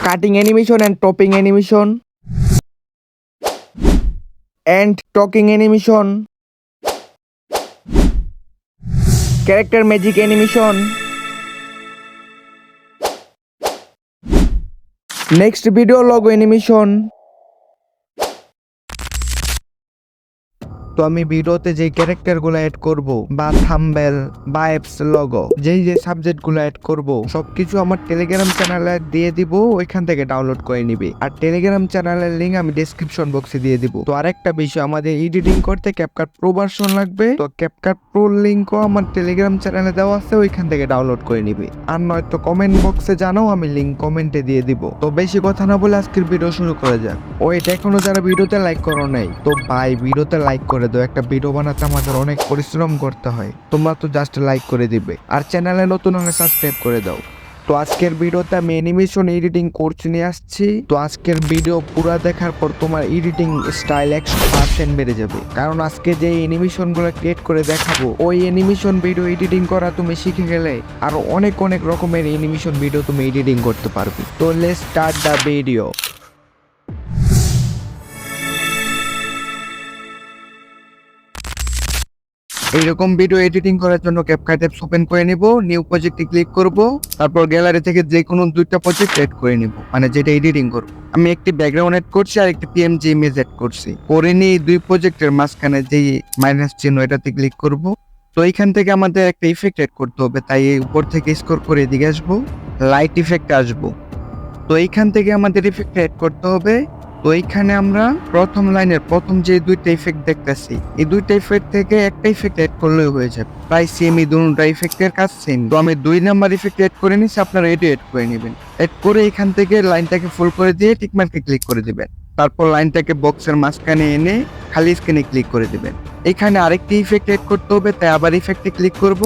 cutting animation and topping animation, and talking animation, character magic animation. Next video logo animation. তো আমি ভিডিওতে যে ক্যারেক্টারগুলো add করব বা থাম্বনেল বা অ্যাপস লোগো যে সাবজেক্টগুলো অ্যাড করব সবকিছু আমার টেলিগ্রাম চ্যানেলে দিয়ে দিব, ওইখান থেকে ডাউনলোড করে নিবি। আর টেলিগ্রাম চ্যানেলের লিংক আমি ডেসক্রিপশন বক্সে দিয়ে দিব। তো আরেকটা বিষয়, আমাদের এডিটিং করতে ক্যাপকাট প্রো ভার্সন লাগবে। তো ক্যাপকাট প্রো লিংকও আমার টেলিগ্রাম চ্যানেলে দেওয়া আছে, ওইখান থেকে ডাউনলোড করে নিবি। আর নয়তো কমেন্ট বক্সে জানাও, আমি লিংক কমেন্টে দিয়ে দিব। তো বেশি কথা না বলে আজকের ভিডিও শুরু করা যাক। ওইটা এখনো যারা ভিডিওতে লাইক করো নাই, তো ভাই ভিডিওতে লাইক করে দাও। একটা ভিডিও বানাতে আমাদের অনেক পরিশ্রম করতে হয়, তোমরা তো জাস্ট লাইক করে দিবে। আর চ্যানেলে নতুন হলে সাবস্ক্রাইব করে দাও। তো আজকের ভিডিওতে আমি অ্যানিমেশন এডিটিং কোর্স নিয়ে আসছি। তো আজকের ভিডিও পুরো দেখার পর তোমার এডিটিং স্টাইল 100% বেড়ে যাবে। কারণ আজকে যে অ্যানিমেশনগুলো ক্রিয়েট করে দেখাবো, ওই অ্যানিমেশন ভিডিও এডিটিং করা তুমি শিখে গেলে আরো অনেক অনেক রকমের অ্যানিমেশন ভিডিও তুমি এডিটিং করতে পারবে। তো লেটস স্টার্ট দ্য ভিডিও। এইরকম ভিডিও এডিটিং করার জন্য ক্যাপকাট অ্যাপস ওপেন করে নিব, নিউ প্রজেক্টে ক্লিক করব, তারপর গ্যালারি থেকে যে কোনো দুইটা প্রজেক্ট এড করে নিব, মানে যেটা এডিটিং করব। আমি একটি ব্যাকগ্রাউন্ড এড করছি আর একটি পিএমজি ইমেজ এড করছি। করে নিয়ে দুই প্রজেক্টের মাঝখানে যে মাইনাস চিহ্ন এটাতে ক্লিক করব। তো এইখান থেকে আমাদের একটা ইফেক্ট এড করতে হবে, তাই এই উপর থেকে স্ক্রল করে এদিকে আসবো, লাইট ইফেক্টে আসবো। তো এইখান থেকে আমাদের ইফেক্ট এড করতে হবে। তো এইখানে আমরা প্রথম লাইনের প্রথম যে দুইটা ইফেক্ট দেখতেছি, এই দুইটা ইফেক্ট থেকে একটা ইফেক্ট এড করলেই হয়ে যাবে। প্রায় সেম, এই দুটো ইফেক্টের কাজ সেম। তো আমি 2 নাম্বার ইফেক্ট এড করে নিচ্ছি, আপনারা এটি এড করে নেবেন। এড করে এখান থেকে লাইনটাকে ফুল করে দিয়ে টিকমার্কে ক্লিক করে দিবেন। তারপর লাইনটাকে বক্সের মাঝখানে এনে খালি স্ক্রিনে ক্লিক করে দিবেন। এখানে আরেকটি ইফেক্ট এড করতে হবে, তাই আবার ইফেক্টে ক্লিক করব,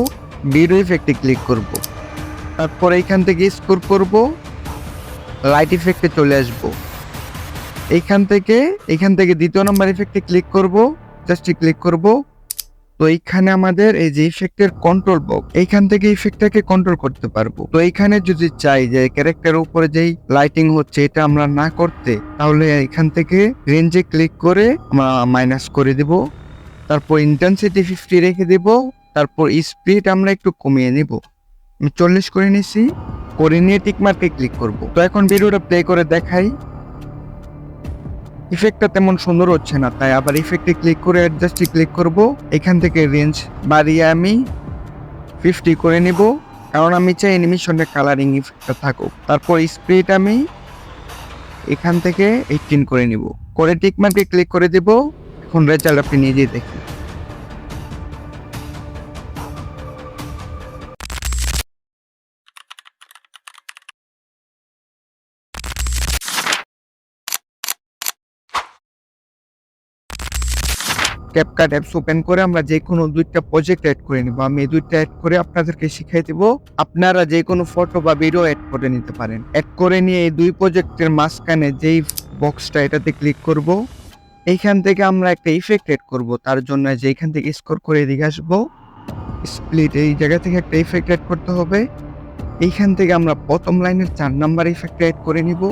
ভিডিও ইফেক্টে ক্লিক করব। তারপর এইখান থেকে স্ক্রল করব, লাইট ইফেক্টে চলে আসবো। এইখান থেকে দ্বিতীয় নাম্বার ইফেক্টে ক্লিক করব, জাস্ট ক্লিক করব। তো এইখানে আমাদের এই যে ইফেক্টের কন্ট্রোল বক্স, এইখান থেকে ইফেক্টটাকে কন্ট্রোল করতে পারবো। তো এইখানে যদি চাই যে ক্যারেক্টারের উপরে যেই লাইটিং হচ্ছে এটা আমরা না করতে, তাহলে এখান থেকে রেঞ্জে ক্লিক করে আমরা মাইনাস করে দিব। তারপর ইন্টেন্সিটি 50 রেখে দেব। তারপর স্পিড আমরা একটু কমিয়ে নিব, আমি 40 করে নিছি। করে নিয়ে টিকমার্কে ক্লিক করব। তো এখন ভিডিওটা প্লে করে দেখাই। ইফেক্টটা তেমন সুন্দর হচ্ছে না, তাই আবার ইফেক্টে ক্লিক করে অ্যাডজাস্টে ক্লিক করব। এখান থেকে রেঞ্জ বাড়িয়ে আমি 50 করে নিব, কারণ আমি চাই অ্যানিমেশনের কালারিং ইফেক্টটা থাকুক। তারপর স্পিড আমি এখান থেকে 18 করে নিব, করে টিকমার্কে ক্লিক করে দেব। এখন রেজাল্ট আপনি নিজেই দেখুন। ক্যাপকাট অ্যাপস ওপেন করে আমরা যে কোনো দুইটা প্রজেক্ট অ্যাড করে নিব। আমি এই দুইটা অ্যাড করে আপনাদেরকে শিখিয়ে দেব। আপনারা যে কোনো ফটো বা ভিডিও অ্যাড করে নিতে পারেন। অ্যাড করে নিয়ে এই দুই প্রজেক্টের মাঝখানে যেই বক্সটা, এটাতে ক্লিক করব। এইখান থেকে আমরা একটা ইফেক্ট অ্যাড করব। তার জন্য যেখান থেকে স্ক্রল করে এদিকে আসবো, স্প্লিট, এই জায়গা থেকে একটা ইফেক্ট অ্যাড করতে হবে। এইখান থেকে আমরা প্রথম লাইনের 4 নাম্বার ইফেক্ট অ্যাড করে নিব।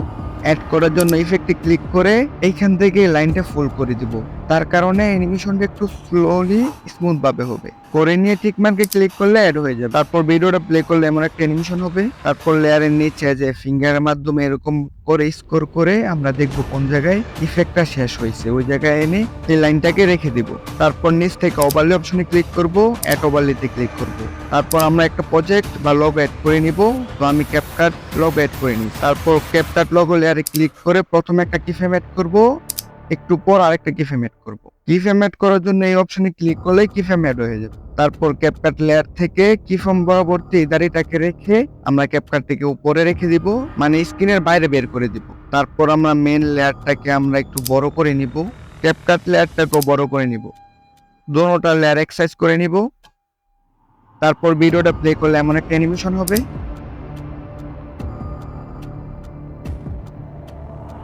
অ্যাড করার জন্য ইফেক্টে ক্লিক করে এইখান থেকে লাইনটা ফুল করে দিব। তার কারণে অ্যানিমেশনটা একটু স্লোলি স্মুথ ভাবে হবে। করে নিয়ে টিকমার্কে ক্লিক করলে অ্যাড হয়ে যাবে। তারপর ভিডিওটা প্লে করলে এমন একটা অ্যানিমেশন হবে। তারপর লেয়ারের নিচে যে ফিঙ্গারের মাধ্যমে এরকম করে স্কোর করে আমরা দেখবো কোন জায়গায় ইফেক্টটা শেষ হয়েছে, ওই জায়গায় এনে এই লাইনটাকে রেখে দিব। তারপর নিচ থেকে ওভারলে অপশনে ক্লিক করব, অ্যাড ওভারলেতে ক্লিক করব। তারপর আমরা একটা প্রজেক্ট বা লোগো অ্যাড করে নিব। তো আমি ক্যাপকাট লোগো অ্যাড করে নিই। তারপর ক্যাপকাট লোগো লেয়ারে ক্লিক করে প্রথমে একটা কিফ্রেম অ্যাড করব, একটু পর আরেকটা কিফ্রেম অ্যাড করব। কিফ্রেম অ্যাড করার জন্য এই অপশনে ক্লিক করলে কিফ্রেম অ্যাড হয়ে যাবে। তারপর ক্যাপকাট লেয়ার থেকে কিফ্রেম বরাবর্তী দাড়িটাকে রেখে আমরা ক্যাপকাট থেকে উপরে রেখে দিব, মানে স্ক্রিনের বাইরে বের করে দিব। তারপর আমরা মেন লেয়ারটাকে আমরা একটু বড় করে নিব, ক্যাপকাট লেয়ারটাকেও বড় করে নিব, দোনোটা লেয়ার এক্সাইজ করে নিব। তারপর ভিডিওটা প্লে করলে এমন একটা অ্যানিমেশন হবে।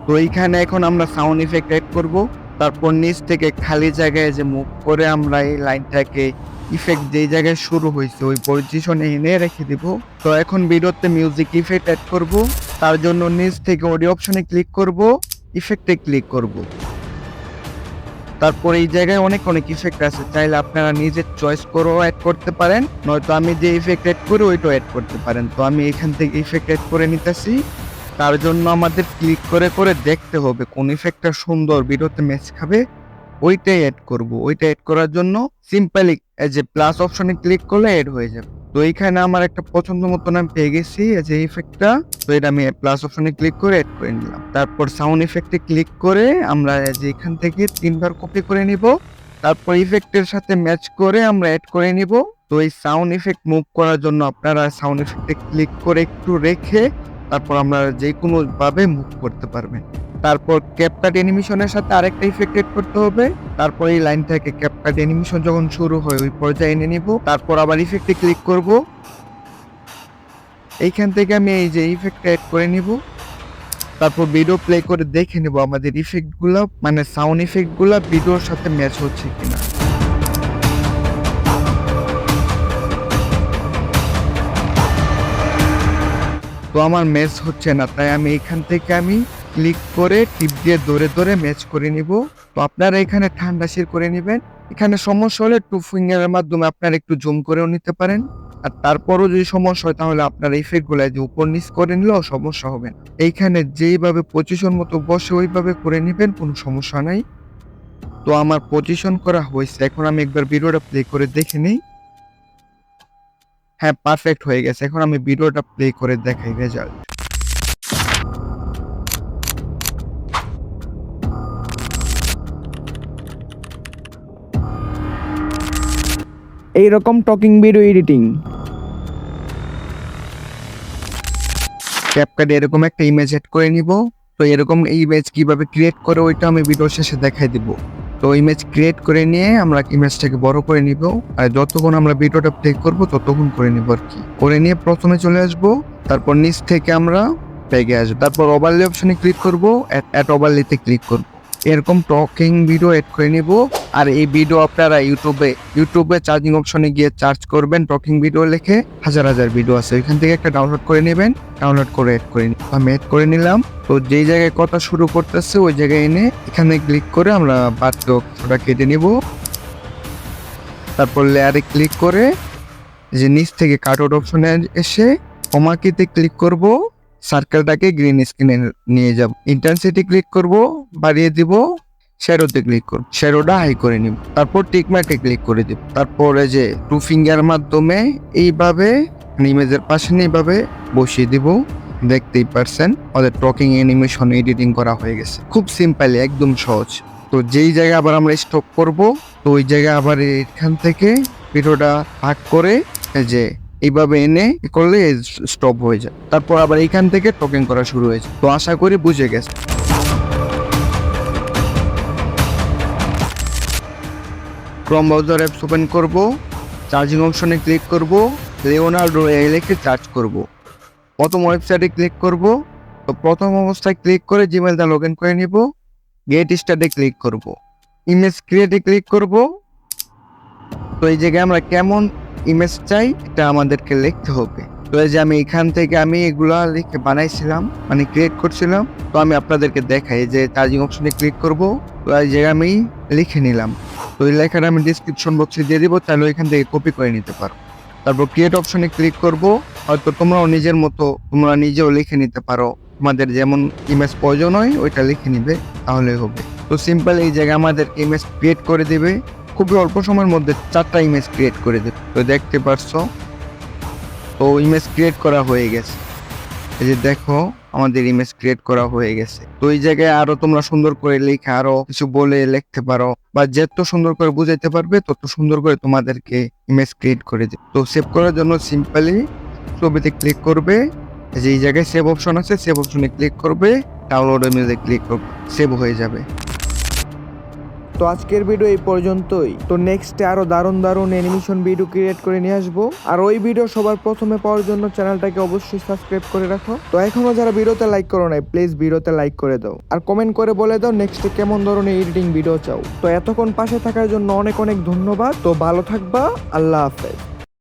তো এইখানে এখন আমরা সাউন্ড ইফেক্ট অ্যাড করব। তারপর নিচ থেকে খালি জায়গায় যে মুভ করে আমরা এই লাইনটাকে ইফেক্ট যেই জায়গায় শুরু হয়েছে ওই পজিশনে এনে রেখে দিব। তো এখন ভিডিওতে মিউজিক ইফেক্ট অ্যাড করব। তার জন্য নিচ থেকে অডিও অপশনে ক্লিক করব, ইফেক্টে ক্লিক করব। তারপর এই জায়গায় অনেক ইফেক্ট আছে, চাইলে আপনারা নিজের চয়েস করেও অ্যাড করতে পারেন, নয়তো আমি যে ইফেক্ট অ্যাড করি ওইটাও অ্যাড করতে পারেন। তো আমি এখান থেকে ইফেক্ট অ্যাড করে নিতেছি। তার জন্য আমাদের ক্লিক করে করে দেখতে হবে কোন ইফেক্টটা সুন্দর ভিডিওতে ম্যাচ খাবে, ওইটাই অ্যাড করব। ওইটা অ্যাড করার জন্য সিম্পলি এই যে প্লাস অপশনে ক্লিক করলে অ্যাড হয়ে যাবে। তো এইখানে আমার একটা পছন্দ মতো নাম পেয়ে গেছি, এই যে ইফেক্টটা। তো এটা আমি প্লাস অপশনে ক্লিক করে অ্যাড করে নিলাম। তারপর সাউন্ড ইফেক্টে ক্লিক করে আমরা যে এখান থেকে 3বার কপি করে নিব। তারপর ইফেক্টের সাথে ম্যাচ করে আমরা অ্যাড করে নিব। তো এই সাউন্ড ইফেক্ট মুভ করার জন্য আপনারা সাউন্ড ইফেক্টে ক্লিক করে একটু রেখে তারপর আমরা যে কোনো ভাবে মুভ করতে পারবেন। তারপর ক্যাপকাট অ্যানিমেশনের সাথে আরেকটা ইফেক্ট এড করতে হবে। তারপর এই লাইন থেকে ক্যাপকাট অ্যানিমেশন যখন শুরু হয় ওই পর্যায়ে এনে নিব। তারপর আবার ইফেক্টে ক্লিক করব। এইখান থেকে আমি এই যে ইফেক্টটা এড করে নিব। তারপর ভিডিও প্লে করে দেখে নেব আমাদের ইফেক্টগুলো, মানে সাউন্ড ইফেক্টগুলো ভিডিওর সাথে ম্যাচ হচ্ছে কিনা। তো আমার ম্যাচ হচ্ছে না, তাই আমি এখান থেকে আমি ক্লিক করে টিপ দিয়ে ধরে ধরে ম্যাচ করে নিব। তো আপনারা এখানে ঠান্ডা শির করে নেবেন। এখানে সমস্যা হলে 2 ফিঙ্গারের মাধ্যমে আপনারা একটু জুম করেও নিতে পারেন। আর তারপরও যদি সমস্যা হয় তাহলে আপনারা ইফেক্টগুলো যে উপর নিচ করে নিলেও সমস্যা হবে না। এইখানে যেইভাবে পজিশন মতো বসে ওইভাবে করে নেবেন, কোনো সমস্যা নাই। তো আমার পজিশন করা হয়েছে, এখন আমি একবার ভিডিওটা প্লে করে দেখে নিই। হ্যাঁ, পারফেক্ট হয়ে গেছে। এখন আমি ভিডিওটা প্লে করে দেখাই রেজাল্ট। এইরকম টকিং ভিডিও এডিটিং ক্যাপকাটে এরকম একটা ইমেজ এড করে নিব। তো এরকম ইমেজ কিভাবে ক্রিয়েট করে ওইটা আমি ভিডিও শেষে দেখাই দিব। তো ইমেজ ক্রিয়েট করে নিয়ে আমরা ইমেজটাকে বড় করে নিব, আর যতক্ষণ আমরা ভিডিওটা প্লে করব ততক্ষণ করে নিব আর কি। করে নিয়ে প্রথমে চলে আসব, তারপর নিচ থেকে আমরা ব্যাগে আসবো, তারপর ওভারলে অপশনে ক্লিক করব, অ্যাড ওভারলেতে ক্লিক করব। এরকম টকিং ভিডিও এড করে নিব। আর এই ভিডিও আপনারা ইউটিউবে চার্জিং অপশনে গিয়ে চার্জ করবেন, টকিং ভিডিও লিখে হাজার হাজার ভিডিও আছে, ওইখান থেকে একটা ডাউনলোড করে নেবেন। ডাউনলোড করে এড করে আমি এড করে নিলাম। তো যেই জায়গায় কথা শুরু করতেছে ওই জায়গায় এনে এখানে ক্লিক করে আমরা বাড়তি অংশটা কেটে নিব। তারপর লেয়ারে ক্লিক করে যে নিচ থেকে কাটআউট অপশনে এসে কমাকিতে ক্লিক করব, সার্কেলটাকে গ্রিন স্ক্রিনে নিয়ে যাব। ইন্টেন্সিটি ক্লিক করব, বাড়িয়ে দিব। শ্যাডোতে ক্লিক করব, শ্যাডোটা হাই করে নিব। তারপর টিক মার্কে ক্লিক করে দিব। তারপরে যে 2 ফিঙ্গার মাধ্যমে এইভাবে ইমেজের পাশে এইভাবে বসিয়ে দিব। দেখতেই পারছেন আমাদের টকিং অ্যানিমেশন এডিটিং করা হয়ে গেছে, খুব সিম্পলি, একদম সহজ। তো যেই জায়গায় আবার আমরা স্টপ করব, তো ওই জায়গায় আবার এখান থেকে ভিডিওটা ভাগ করে যে এইভাবে এনে করলে স্টপ হয়ে যায়। তারপর আবার এইখান থেকে টকিং করা শুরু হয়েছে। তো আশা করি বুঝে গেছে। ক্রোম ব্রাউজার অ্যাপস ওপেন করব, চার্জিং অপশনে ক্লিক করব, লিওনার্ডো লিখে চার্জ করব। প্রথম ওয়েবসাইটে ক্লিক করব। তো প্রথম অবস্থায় ক্লিক করে জিমেলটা লগ ইন করে নিব। গেট স্টার্টে ক্লিক করব, ইমেজ ক্রিয়েটে ক্লিক করব। তো এই জায়গায় আমরা কেমন ইমেজ চাই এটা আমাদেরকে লিখতে হবে। তো এই যে আমি এখান থেকে আমি এগুলা লিখে বানাইছিলাম, মানে ক্রিয়েট করছিলাম। তো আমি আপনাদেরকে দেখাই যে চার্জিং অপশনে ক্লিক করব। তো এই জায়গায় আমি লিখে নিলাম। তো এই লেখাটা আমি ডিসক্রিপশন বক্সে দিয়ে দিব, তাহলে ওইখান থেকে কপি করে নিতে পারো। তারপর ক্রিয়েট অপশনে ক্লিক করব। হয়তো তোমরাও নিজের মতো তোমরা নিজেও লিখে নিতে পারো, তোমাদের যেমন ইমেজ প্রয়োজন হয় ওইটা লিখে নিবে, তাহলে হবে। তো সিম্পল এই জায়গায় আমাদের ইমেজ ক্রিয়েট করে দিবে, খুবই অল্প সময়ের মধ্যে 4টা ইমেজ ক্রিয়েট করে দেবে। তো দেখতে পারছো, তো ইমেজ ক্রিয়েট করা হয়ে গেছে। এই যে দেখো আমাদের ইমেজ ক্রিয়েট করা হয়ে গেছে। তো এই জায়গায় আরো তোমরা সুন্দর করে লিখে আরো কিছু বলে লিখতে পারো, বা যত সুন্দর করে বুঝাইতে পারবে তত সুন্দর করে তোমাদেরকে ইমেজ ক্রিয়েট করে দেবে। তো সেভ করার জন্য সিম্পলি ছবিতে ক্লিক করবে, যে এই জায়গায় সেভ অপশন আছে, সেভ অপশনে ক্লিক করবে, ডাউনলোড ইমেজে ক্লিক করবে, সেভ হয়ে যাবে। তো তো আজকের ভিডিও এই পর্যন্তই। তো নেক্সটে আরো দারুণ দারুণ অ্যানিমেশন ভিডিও ক্রিয়েট করে নিয়ে আসবো। আর ওই ভিডিও সবার প্রথমে পাওয়ার জন্য চ্যানেলটাকে অবশ্যই সাবস্ক্রাইব করে রাখো। তো এখনো যারা ভিডিওতে লাইক করো নাই, প্লিজ ভিডিওতে লাইক করে দাও আর কমেন্ট করে বলে দাও নেক্সটে কেমন ধরনের এডিটিং ভিডিও চাও। তো এতক্ষণ পাশে থাকার জন্য অনেক অনেক ধন্যবাদ। তো ভালো থাকবা, আল্লাহ হাফেজ।